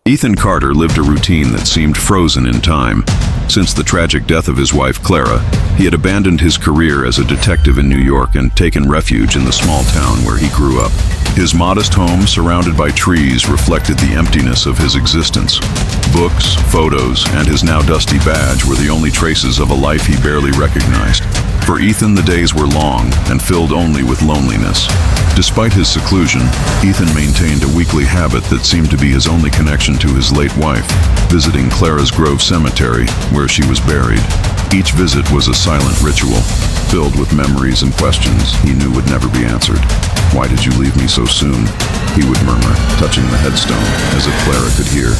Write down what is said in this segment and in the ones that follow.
Ethan Carter lived a routine that seemed frozen in time. Since the tragic death of his wife, Clara, he had abandoned his career as a detective in New York and taken refuge in the small town where he grew up. His modest home, surrounded by trees, reflected the emptiness of his existence. Books, photos, and his now dusty badge were the only traces of a life he barely recognized. For Ethan, the days were long and filled only with loneliness. Despite his seclusion, Ethan maintained a weekly habit that seemed to be his only connection to his late wife, visiting Clara's Grove Cemetery, where she was buried. Each visit was a silent ritual, filled with memories and questions he knew would never be answered. "Why did you leave me so soon?" he would murmur, touching the headstone, as if Clara could hear.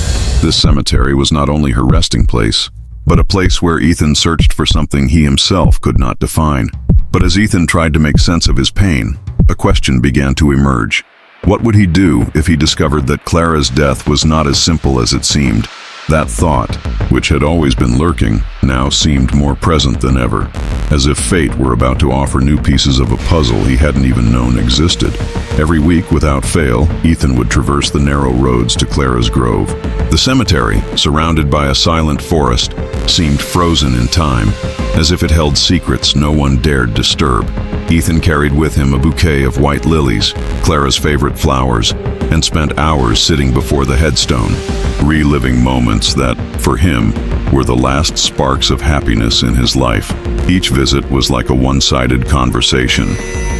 This cemetery was not only her resting place, but a place where Ethan searched for something he himself could not define. But as Ethan tried to make sense of his pain, a question began to emerge. What would he do if he discovered that Clara's death was not as simple as it seemed? That thought, which had always been lurking, now seemed more present than ever, as if fate were about to offer new pieces of a puzzle he hadn't even known existed. Every week, without fail, Ethan would traverse the narrow roads to Clara's grove. The cemetery, surrounded by a silent forest, seemed frozen in time, as if it held secrets no one dared disturb. Ethan carried with him a bouquet of white lilies, Clara's favorite flowers, and spent hours sitting before the headstone, reliving moments that, for him, were the last sparks of happiness in his life. Each visit was like a one-sided conversation,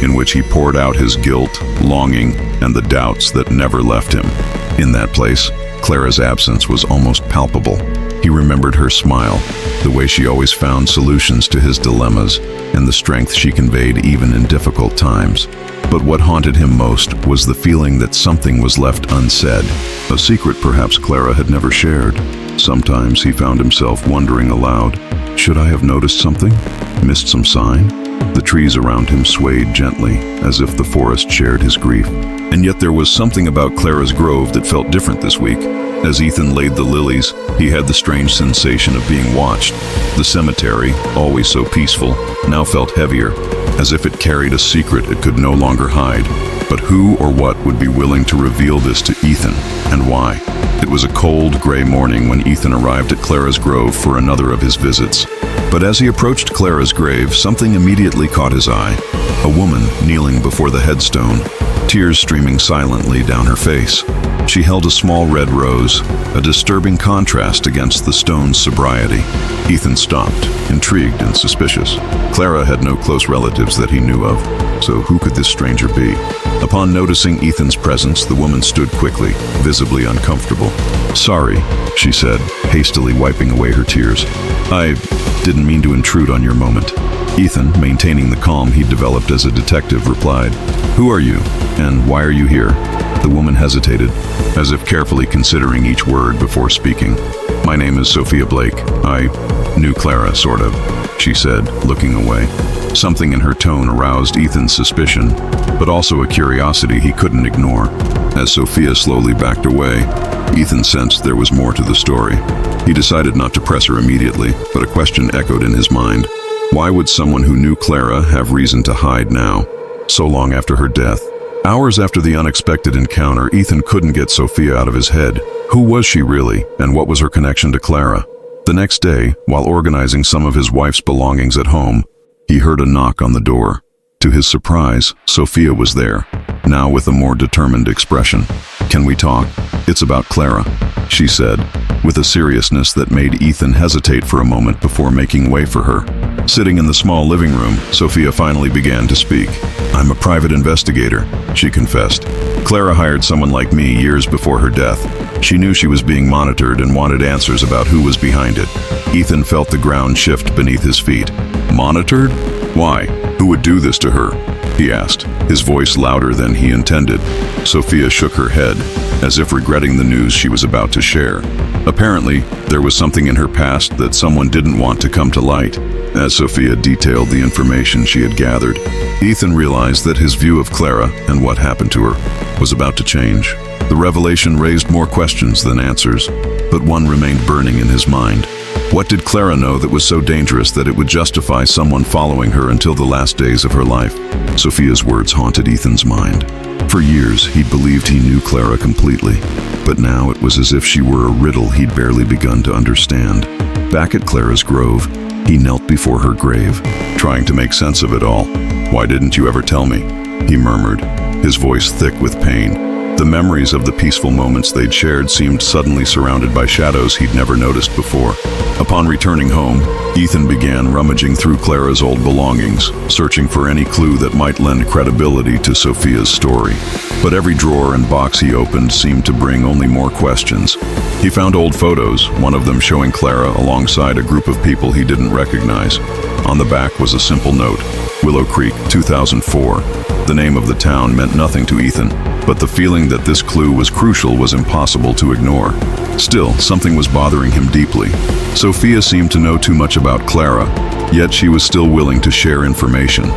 in which he poured out his guilt, longing, and the doubts that never left him. In that place, Clara's absence was almost palpable. He remembered her smile, the way she always found solutions to his dilemmas, and the strength she conveyed even in difficult times. But what haunted him most was the feeling that something was left unsaid, a secret perhaps Clara had never shared. Sometimes he found himself wondering aloud, should I have noticed something? Missed some sign? The trees around him swayed gently, as if the forest shared his grief. And yet there was something about Clara's grove that felt different this week. As Ethan laid the lilies, he had the strange sensation of being watched. The cemetery, always so peaceful, now felt heavier, as if it carried a secret it could no longer hide. But who or what would be willing to reveal this to Ethan, and why? It was a cold, gray morning when Ethan arrived at Clara's grove for another of his visits. But as he approached Clara's grave, something immediately caught his eye. A woman kneeling before the headstone, tears streaming silently down her face. She held a small red rose, a disturbing contrast against the stone's sobriety. Ethan stopped, intrigued and suspicious. Clara had no close relatives that he knew of, so who could this stranger be? Upon noticing Ethan's presence, the woman stood quickly, visibly uncomfortable. "Sorry," she said, hastily wiping away her tears. "I didn't mean to intrude on your moment." Ethan, maintaining the calm he'd developed as a detective, replied, "Who are you, and why are you here?" The woman hesitated, as if carefully considering each word before speaking. "My name is Sophia Blake. I knew Clara, sort of," she said, looking away. Something in her tone aroused Ethan's suspicion, but also a curiosity he couldn't ignore. As Sophia slowly backed away, Ethan sensed there was more to the story. He decided not to press her immediately, but a question echoed in his mind. Why would someone who knew Clara have reason to hide now, so long after her death? Hours after the unexpected encounter, Ethan couldn't get Sophia out of his head. Who was she really, and what was her connection to Clara? The next day, while organizing some of his wife's belongings at home, he heard a knock on the door. To his surprise, Sophia was there, now with a more determined expression. "Can we talk? It's about Clara," she said, with a seriousness that made Ethan hesitate for a moment before making way for her. Sitting in the small living room, Sophia finally began to speak. "I'm a private investigator," she confessed. "Clara hired someone like me years before her death. She knew she was being monitored and wanted answers about who was behind it." Ethan felt the ground shift beneath his feet. "Monitored? Why? Who would do this to her?" he asked, his voice louder than he intended. Sophia shook her head, as if regretting the news she was about to share. Apparently, there was something in her past that someone didn't want to come to light. As Sophia detailed the information she had gathered, Ethan realized that his view of Clara and what happened to her was about to change. The revelation raised more questions than answers, but one remained burning in his mind. What did Clara know that was so dangerous that it would justify someone following her until the last days of her life? Sophia's words haunted Ethan's mind. For years, he'd believed he knew Clara completely, but now it was as if she were a riddle he'd barely begun to understand. Back at Clara's grove, he knelt before her grave, trying to make sense of it all. "Why didn't you ever tell me?" he murmured, his voice thick with pain. The memories of the peaceful moments they'd shared seemed suddenly surrounded by shadows he'd never noticed before. Upon returning home, Ethan began rummaging through Clara's old belongings, searching for any clue that might lend credibility to Sophia's story. But every drawer and box he opened seemed to bring only more questions. He found old photos, one of them showing Clara alongside a group of people he didn't recognize. On the back was a simple note, Willow Creek, 2004. The name of the town meant nothing to Ethan, but the feeling that this clue was crucial was impossible to ignore. Still, something was bothering him deeply. Sophia seemed to know too much about Clara, yet she was still willing to share information.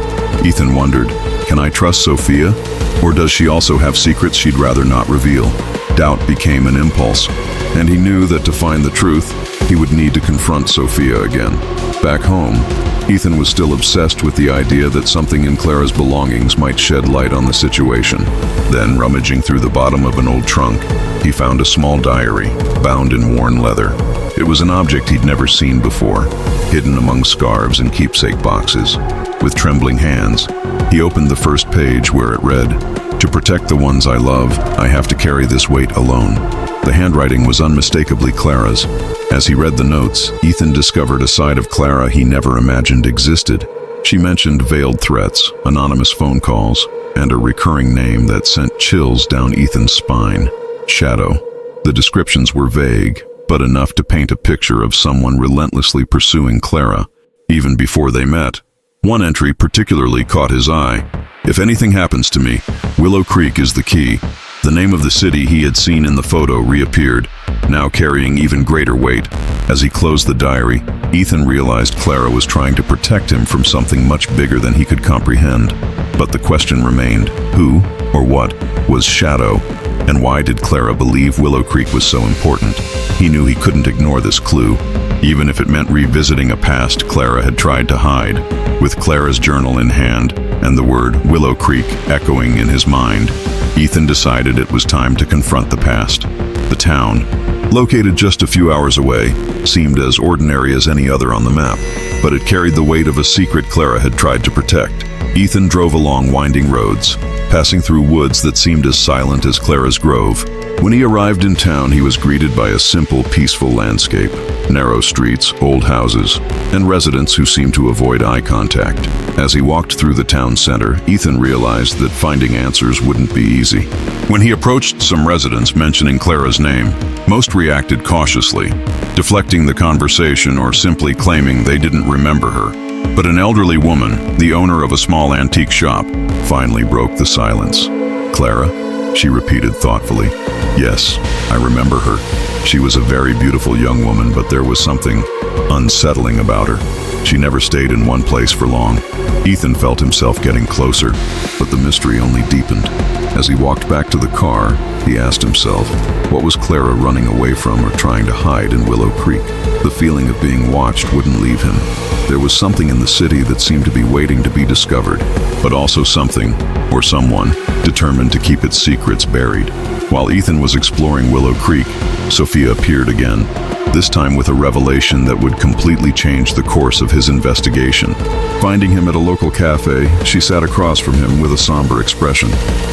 Ethan wondered, can I trust Sophia? Or does she also have secrets she'd rather not reveal? Doubt became an impulse, and he knew that to find the truth, he would need to confront Sophia again. Back home, Ethan was still obsessed with the idea that something in Clara's belongings might shed light on the situation. Then, rummaging through the bottom of an old trunk, he found a small diary, bound in worn leather. It was an object he'd never seen before, hidden among scarves and keepsake boxes. With trembling hands, he opened the first page where it read, "To protect the ones I love, I have to carry this weight alone." The handwriting was unmistakably Clara's. As he read the notes, Ethan discovered a side of Clara he never imagined existed. She mentioned veiled threats, anonymous phone calls, and a recurring name that sent chills down Ethan's spine, Shadow. The descriptions were vague, but enough to paint a picture of someone relentlessly pursuing Clara, even before they met. One entry particularly caught his eye. "If anything happens to me, Willow Creek is the key." The name of the city he had seen in the photo reappeared, now carrying even greater weight. As he closed the diary, Ethan realized Clara was trying to protect him from something much bigger than he could comprehend. But the question remained, who, or what, was Shadow? And why did Clara believe Willow Creek was so important? He knew he couldn't ignore this clue, even if it meant revisiting a past Clara had tried to hide. With Clara's journal in hand, and the word Willow Creek echoing in his mind, Ethan decided it was time to confront the past. The town, located just a few hours away, seemed as ordinary as any other on the map, but it carried the weight of a secret Clara had tried to protect. Ethan drove along winding roads, passing through woods that seemed as silent as Clara's grove. When he arrived in town, he was greeted by a simple, peaceful landscape, narrow streets, old houses, and residents who seemed to avoid eye contact. As he walked through the town center, Ethan realized that finding answers wouldn't be easy. When he approached some residents mentioning Clara's name, most reacted cautiously, deflecting the conversation or simply claiming they didn't remember her. But an elderly woman, the owner of a small antique shop, finally broke the silence. "Clara?" she repeated thoughtfully. "Yes, I remember her. She was a very beautiful young woman, but there was something unsettling about her. She never stayed in one place for long." Ethan felt himself getting closer, but the mystery only deepened. As he walked back to the car, he asked himself, what was Clara running away from or trying to hide in Willow Creek? The feeling of being watched wouldn't leave him. There was something in the city that seemed to be waiting to be discovered, but also something, or someone, determined to keep its secrets buried. While Ethan was exploring Willow Creek, Sophia appeared again, this time with a revelation that would completely change the course of his investigation. Finding him at a local cafe, she sat across from him with a somber expression.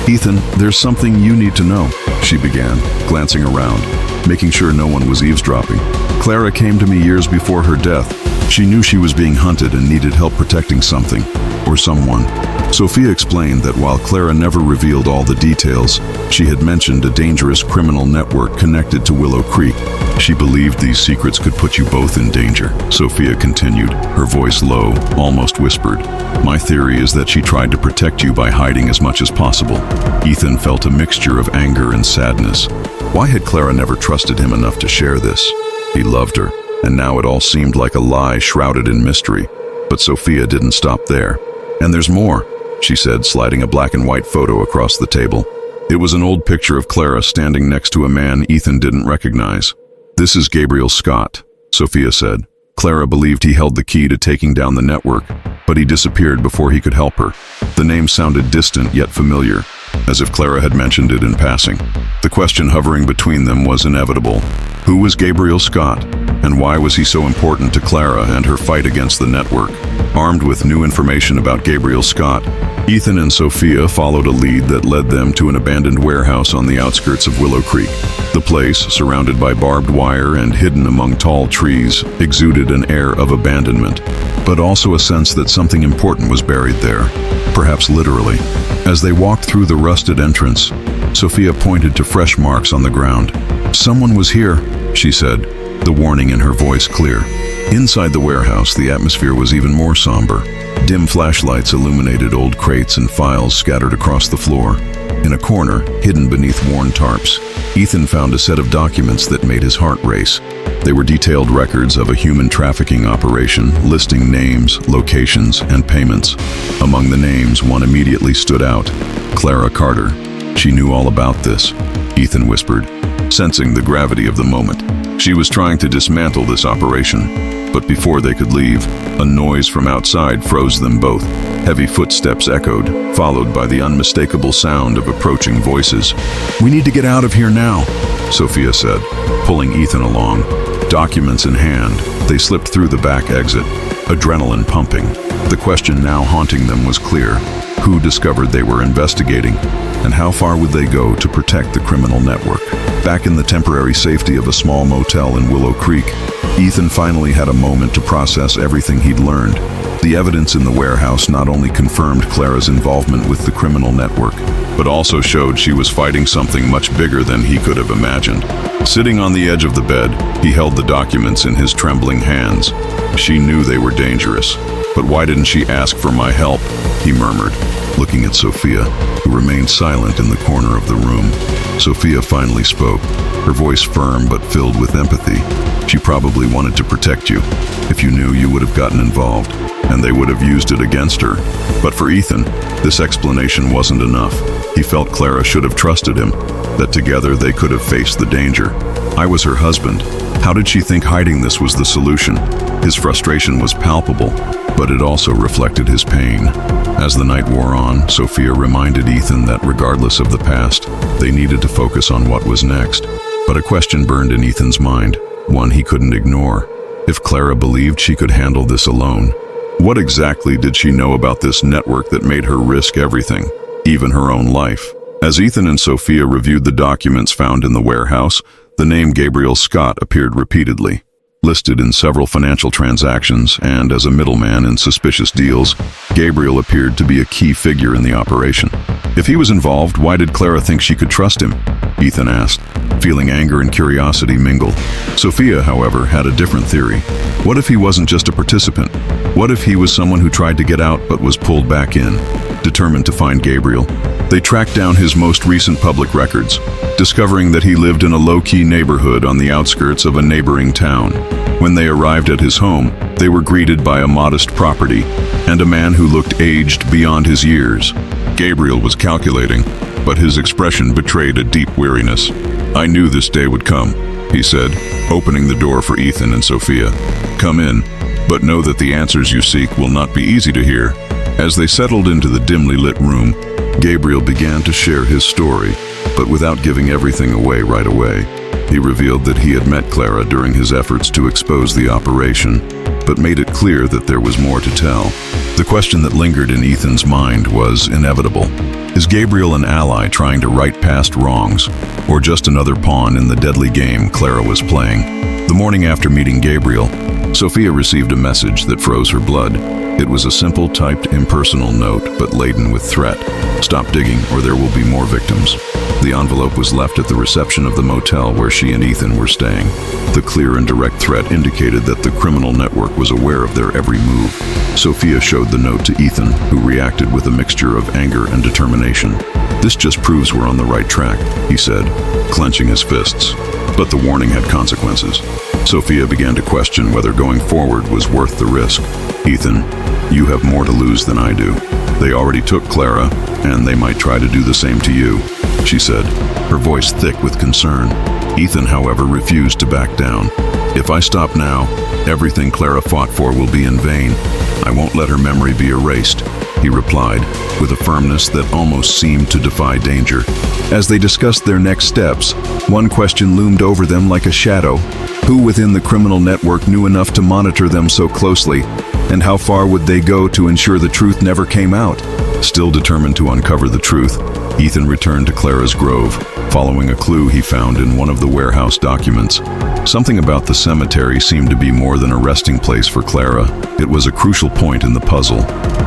"Ethan, there's something you need to know," she began, glancing around, making sure no one was eavesdropping. "Clara came to me years before her death. She knew she was being hunted and needed help protecting something, or someone." Sophia explained that while Clara never revealed all the details, she had mentioned a dangerous criminal network connected to Willow Creek. She believed these secrets could put you both in danger. Sophia continued, her voice low, almost whispered. "My theory is that she tried to protect you by hiding as much as possible." Ethan felt a mixture of anger and sadness. Why had Clara never trusted him enough to share this? He loved her, and now it all seemed like a lie shrouded in mystery. But Sophia didn't stop there. "And there's more," she said, sliding a black and white photo across the table. It was an old picture of Clara standing next to a man Ethan didn't recognize. "This is Gabriel Scott," Sophia said. Clara believed he held the key to taking down the network, but he disappeared before he could help her. The name sounded distant yet familiar. as if Clara had mentioned it in passing. The question hovering between them was inevitable. Who was Gabriel Scott, and why was he so important to Clara and her fight against the network? Armed with new information about Gabriel Scott, Ethan and Sophia followed a lead that led them to an abandoned warehouse on the outskirts of Willow Creek. The place, surrounded by barbed wire and hidden among tall trees, exuded an air of abandonment, but also a sense that something important was buried there, perhaps literally. As they walked through the rusted entrance, Sophia pointed to fresh marks on the ground. "Someone was here," she said, the warning in her voice clear. Inside the warehouse, the atmosphere was even more somber. Dim flashlights illuminated old crates and files scattered across the floor. In a corner, hidden beneath worn tarps, Ethan found a set of documents that made his heart race. They were detailed records of a human trafficking operation, listing names, locations, and payments. Among the names, one immediately stood out: Clara Carter. She knew all about this, Ethan whispered, sensing the gravity of the moment. She was trying to dismantle this operation, but before they could leave, a noise from outside froze them both. Heavy footsteps echoed, followed by the unmistakable sound of approaching voices. "We need to get out of here now," Sophia said, pulling Ethan along. Documents in hand, they slipped through the back exit, adrenaline pumping. The question now haunting them was clear: who discovered they were investigating, and how far would they go to protect the criminal network? Back in the temporary safety of a small motel in Willow Creek, Ethan finally had a moment to process everything he'd learned. The evidence in the warehouse not only confirmed Clara's involvement with the criminal network, but also showed she was fighting something much bigger than he could have imagined. Sitting on the edge of the bed, he held the documents in his trembling hands. She knew they were dangerous, but why didn't she ask for my help? He murmured, looking at Sophia, who remained silent in the corner of the room. Sophia finally spoke, her voice firm but filled with empathy. "She probably wanted to protect you. If you knew, you would have gotten involved, and they would have used it against her." But for Ethan, this explanation wasn't enough. He felt Clara should have trusted him, that together they could have faced the danger. "I was her husband. How did she think hiding this was the solution?" His frustration was palpable, but it also reflected his pain. As the night wore on, Sophia reminded Ethan that regardless of the past, they needed to focus on what was next. But a question burned in Ethan's mind, one he couldn't ignore. If Clara believed she could handle this alone, what exactly did she know about this network that made her risk everything, even her own life? As Ethan and Sophia reviewed the documents found in the warehouse, the name Gabriel Scott appeared repeatedly. Listed in several financial transactions and as a middleman in suspicious deals, Gabriel appeared to be a key figure in the operation. If he was involved, why did Clara think she could trust him? Ethan asked, feeling anger and curiosity mingle. Sophia, however, had a different theory. What if he wasn't just a participant? What if he was someone who tried to get out but was pulled back in? Determined to find Gabriel, they tracked down his most recent public records, discovering that he lived in a low-key neighborhood on the outskirts of a neighboring town. When they arrived at his home, they were greeted by a modest property and a man who looked aged beyond his years. Gabriel was calculating, but his expression betrayed a deep weariness. "I knew this day would come," he said, opening the door for Ethan and Sophia. "Come in, but know that the answers you seek will not be easy to hear." As they settled into the dimly lit room, Gabriel began to share his story, but without giving everything away right away. He revealed that he had met Clara during his efforts to expose the operation, but made it clear that there was more to tell. The question that lingered in Ethan's mind was inevitable. Is Gabriel an ally trying to right past wrongs, or just another pawn in the deadly game Clara was playing? The morning after meeting Gabriel, Sophia received a message that froze her blood. It was a simple, typed, impersonal note, but laden with threat. "Stop digging, or there will be more victims." The envelope was left at the reception of the motel where she and Ethan were staying. The clear and direct threat indicated that the criminal network was aware of their every move. Sophia showed the note to Ethan, who reacted with a mixture of anger and determination. "This just proves we're on the right track," he said, clenching his fists. But the warning had consequences. Sophia began to question whether going forward was worth the risk. "Ethan, you have more to lose than I do. They already took Clara, and they might try to do the same to you," she said, her voice thick with concern. Ethan, however, refused to back down. "If I stop now, everything Clara fought for will be in vain. I won't let her memory be erased." he replied, with a firmness that almost seemed to defy danger. As they discussed their next steps, one question loomed over them like a shadow. Who within the criminal network knew enough to monitor them so closely? And how far would they go to ensure the truth never came out? Still determined to uncover the truth, Ethan returned to Clara's grove, following a clue he found in one of the warehouse documents. Something about the cemetery seemed to be more than a resting place for Clara. It was a crucial point in the puzzle.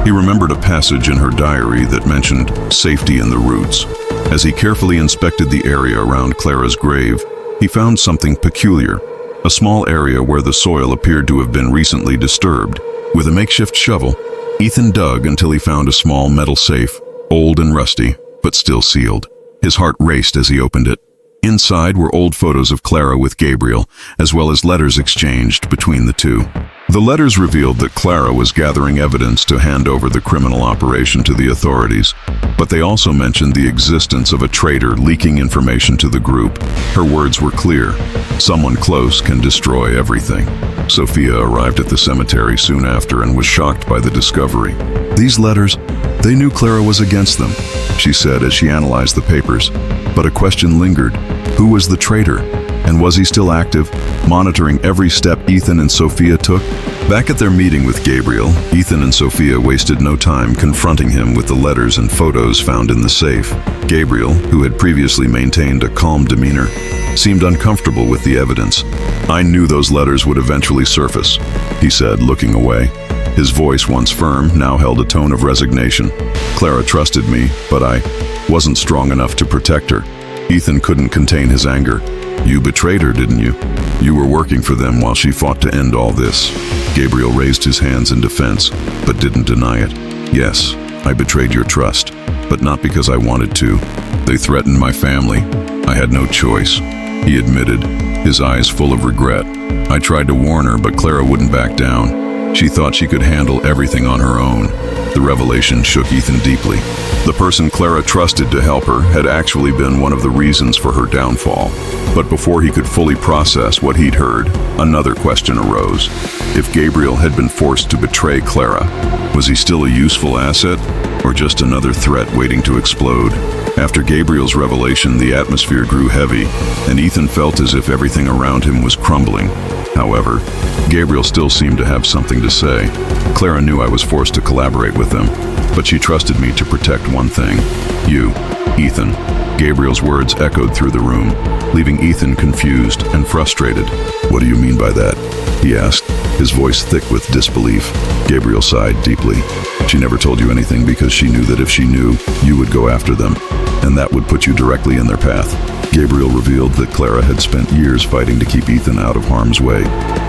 He remembered a passage in her diary that mentioned safety in the roots. As he carefully inspected the area around Clara's grave, he found something peculiar. A small area where the soil appeared to have been recently disturbed. With a makeshift shovel, Ethan dug until he found a small metal safe, old and rusty, but still sealed. His heart raced as he opened it. Inside were old photos of Clara with Gabriel, as well as letters exchanged between the two. The letters revealed that Clara was gathering evidence to hand over the criminal operation to the authorities, but they also mentioned the existence of a traitor leaking information to the group. Her words were clear: someone close can destroy everything. Sophia arrived at the cemetery soon after and was shocked by the discovery. These letters, they knew Clara was against them, she said as she analyzed the papers. But a question lingered. Who was the traitor? And was he still active, monitoring every step Ethan and Sophia took? Back at their meeting with Gabriel, Ethan and Sophia wasted no time confronting him with the letters and photos found in the safe. Gabriel, who had previously maintained a calm demeanor, seemed uncomfortable with the evidence. "I knew those letters would eventually surface," he said, looking away. His voice, once firm, now held a tone of resignation. "Clara trusted me, but I wasn't strong enough to protect her." Ethan couldn't contain his anger. "You betrayed her, didn't you? You were working for them while she fought to end all this." Gabriel raised his hands in defense, but didn't deny it. "Yes, I betrayed your trust, but not because I wanted to. They threatened my family. I had no choice," he admitted, his eyes full of regret. "I tried to warn her, but Clara wouldn't back down. She thought she could handle everything on her own." The revelation shook Ethan deeply. The person Clara trusted to help her had actually been one of the reasons for her downfall. But before he could fully process what he'd heard, another question arose. If Gabriel had been forced to betray Clara, was he still a useful asset, or just another threat waiting to explode? After Gabriel's revelation, the atmosphere grew heavy, and Ethan felt as if everything around him was crumbling. However, Gabriel still seemed to have something to say. "Clara knew I was forced to collaborate with them, but she trusted me to protect one thing: you, Ethan." Gabriel's words echoed through the room, leaving Ethan confused and frustrated. "What do you mean by that?" he asked, his voice thick with disbelief. Gabriel sighed deeply. "She never told you anything because she knew that if she knew, you would go after them, and that would put you directly in their path." Gabriel revealed that Clara had spent years fighting to keep Ethan out of harm's way,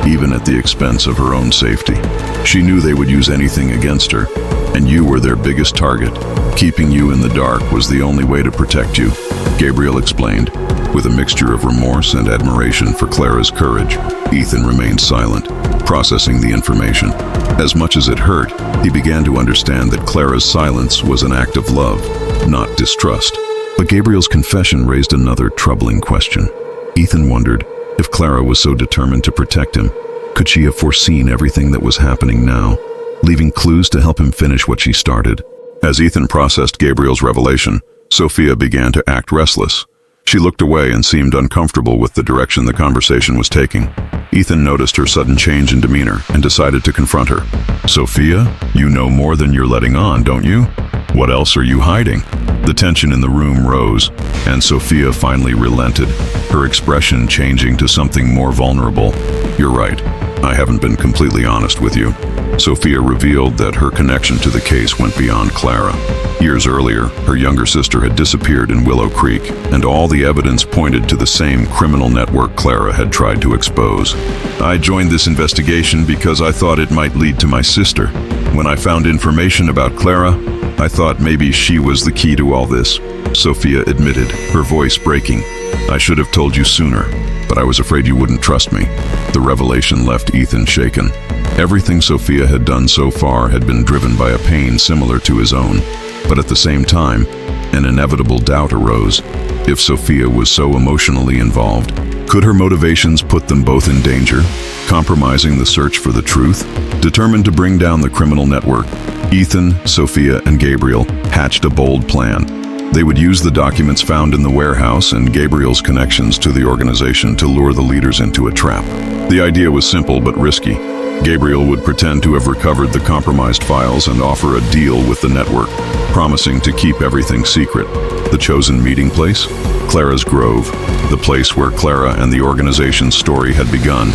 even at the expense of her own safety. She knew they would use anything against her, and you were their biggest target. Keeping you in the dark was the only way to protect you, Gabriel explained, with a mixture of remorse and admiration for Clara's courage. Ethan remained silent, processing the information. As much as it hurt, he began to understand that Clara's silence was an act of love, not distrust. But Gabriel's confession raised another troubling question. Ethan wondered, if Clara was so determined to protect him, could she have foreseen everything that was happening now, leaving clues to help him finish what she started? As Ethan processed Gabriel's revelation, Sophia began to act restless. She looked away and seemed uncomfortable with the direction the conversation was taking. Ethan noticed her sudden change in demeanor and decided to confront her. "Sophia, you know more than you're letting on, don't you? What else are you hiding?" The tension in the room rose, and Sophia finally relented, her expression changing to something more vulnerable. "You're right. I haven't been completely honest with you." Sophia revealed that her connection to the case went beyond Clara. Years earlier, her younger sister had disappeared in Willow Creek, and all the evidence pointed to the same criminal network Clara had tried to expose. "I joined this investigation because I thought it might lead to my sister. When I found information about Clara, I thought maybe she was the key to all this," Sophia admitted, her voice breaking. "I should have told you sooner, but I was afraid you wouldn't trust me." The revelation left Ethan shaken. Everything Sophia had done so far had been driven by a pain similar to his own, but at the same time, an inevitable doubt arose. If Sophia was so emotionally involved, could her motivations put them both in danger, compromising the search for the truth? Determined to bring down the criminal network, Ethan, Sophia, and Gabriel hatched a bold plan. They would use the documents found in the warehouse and Gabriel's connections to the organization to lure the leaders into a trap. The idea was simple but risky. Gabriel would pretend to have recovered the compromised files and offer a deal with the network, promising to keep everything secret. The chosen meeting place? Clara's Grove, the place where Clara and the organization's story had begun,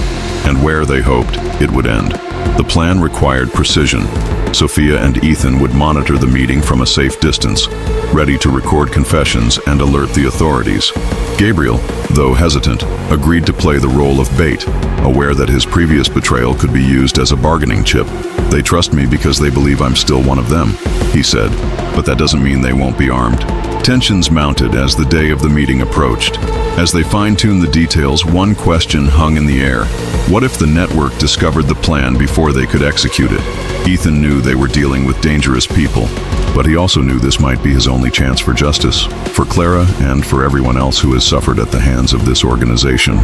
and where they hoped it would end. The plan required precision. Sophia and Ethan would monitor the meeting from a safe distance, ready to record confessions and alert the authorities. Gabriel, though hesitant, agreed to play the role of bait, aware that his previous betrayal could be used as a bargaining chip. "They trust me because they believe I'm still one of them," he said, "but that doesn't mean they won't be armed." Tensions mounted as the day of the meeting approached. As they fine-tuned the details, one question hung in the air. What if the network discovered the plan before they could execute it? Ethan knew they were dealing with dangerous people, but he also knew this might be his only chance for justice, for Clara and for everyone else who has suffered at the hands of this organization.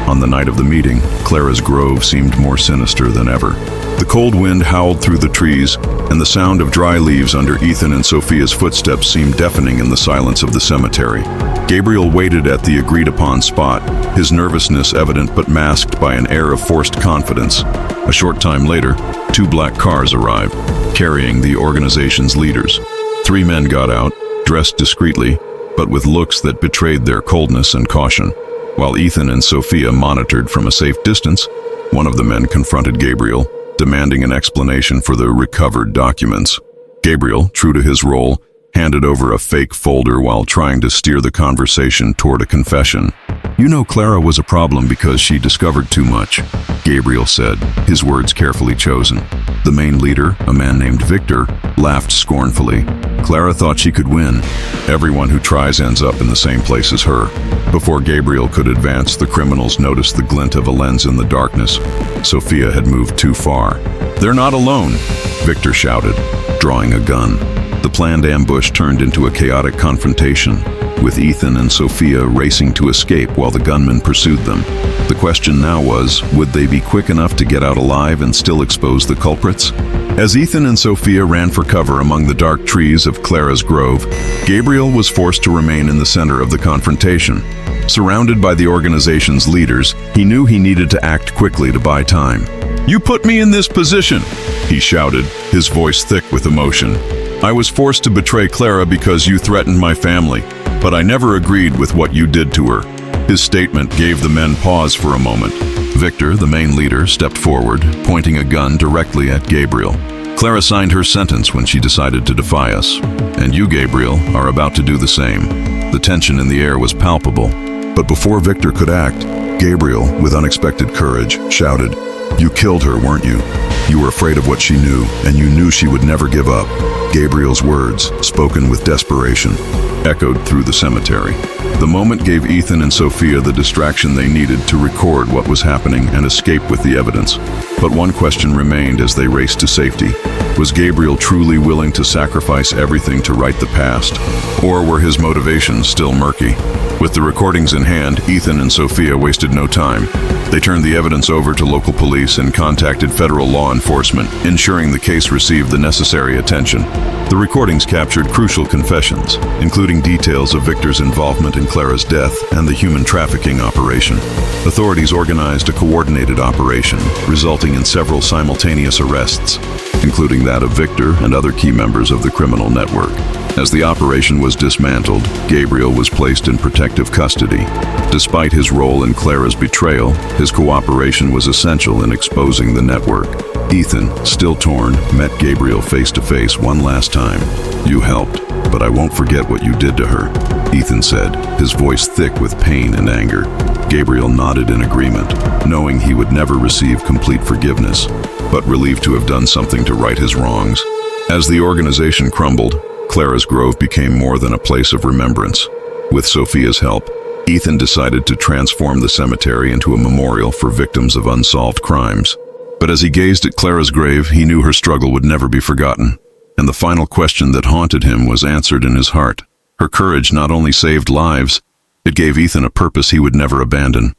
On the night of the meeting, Clara's Grove seemed more sinister than ever. The cold wind howled through the trees, and the sound of dry leaves under Ethan and Sophia's footsteps seemed deafening in the silence of the cemetery. Gabriel waited at the agreed-upon spot, his nervousness evident but masked by an air of forced confidence. A short time later, 2 black cars arrived, carrying the organization's leaders. 3 men got out, dressed discreetly, but with looks that betrayed their coldness and caution. While Ethan and Sophia monitored from a safe distance, one of the men confronted Gabriel, demanding an explanation for the recovered documents. Gabriel, true to his role, handed over a fake folder while trying to steer the conversation toward a confession. "You know Clara was a problem because she discovered too much," Gabriel said, his words carefully chosen. The main leader, a man named Victor, laughed scornfully. "Clara thought she could win. Everyone who tries ends up in the same place as her." Before Gabriel could advance, the criminals noticed the glint of a lens in the darkness. Sophia had moved too far. "They're not alone," Victor shouted, drawing a gun. The planned ambush turned into a chaotic confrontation, with Ethan and Sophia racing to escape while the gunmen pursued them. The question now was, would they be quick enough to get out alive and still expose the culprits? As Ethan and Sophia ran for cover among the dark trees of Clara's Grove, Gabriel was forced to remain in the center of the confrontation. Surrounded by the organization's leaders, he knew he needed to act quickly to buy time. "You put me in this position," he shouted, his voice thick with emotion. "I was forced to betray Clara because you threatened my family, but I never agreed with what you did to her." His statement gave the men pause for a moment. Victor, the main leader, stepped forward, pointing a gun directly at Gabriel. "Clara signed her sentence when she decided to defy us, and you, Gabriel, are about to do the same." The tension in the air was palpable, but before Victor could act, Gabriel, with unexpected courage, shouted, "You killed her, weren't you? You were afraid of what she knew, and you knew she would never give up." Gabriel's words, spoken with desperation, echoed through the cemetery. The moment gave Ethan and Sophia the distraction they needed to record what was happening and escape with the evidence. But one question remained as they raced to safety. Was Gabriel truly willing to sacrifice everything to right the past? Or were his motivations still murky? With the recordings in hand, Ethan and Sophia wasted no time. They turned the evidence over to local police and contacted federal law enforcement, ensuring the case received the necessary attention. The recordings captured crucial confessions, including details of Victor's involvement in Clara's death and the human trafficking operation. Authorities organized a coordinated operation, resulting in several simultaneous arrests, including that of Victor and other key members of the criminal network. As the operation was dismantled, Gabriel was placed in protective custody. Despite his role in Clara's betrayal, his cooperation was essential in exposing the network. Ethan, still torn, met Gabriel face to face one last time. "You helped, but I won't forget what you did to her," Ethan said, his voice thick with pain and anger. Gabriel nodded in agreement, knowing he would never receive complete forgiveness, but relieved to have done something to right his wrongs. As the organization crumbled, Clara's Grove became more than a place of remembrance. With Sophia's help, Ethan decided to transform the cemetery into a memorial for victims of unsolved crimes. But as he gazed at Clara's grave, he knew her struggle would never be forgotten, and the final question that haunted him was answered in his heart. Her courage not only saved lives, it gave Ethan a purpose he would never abandon.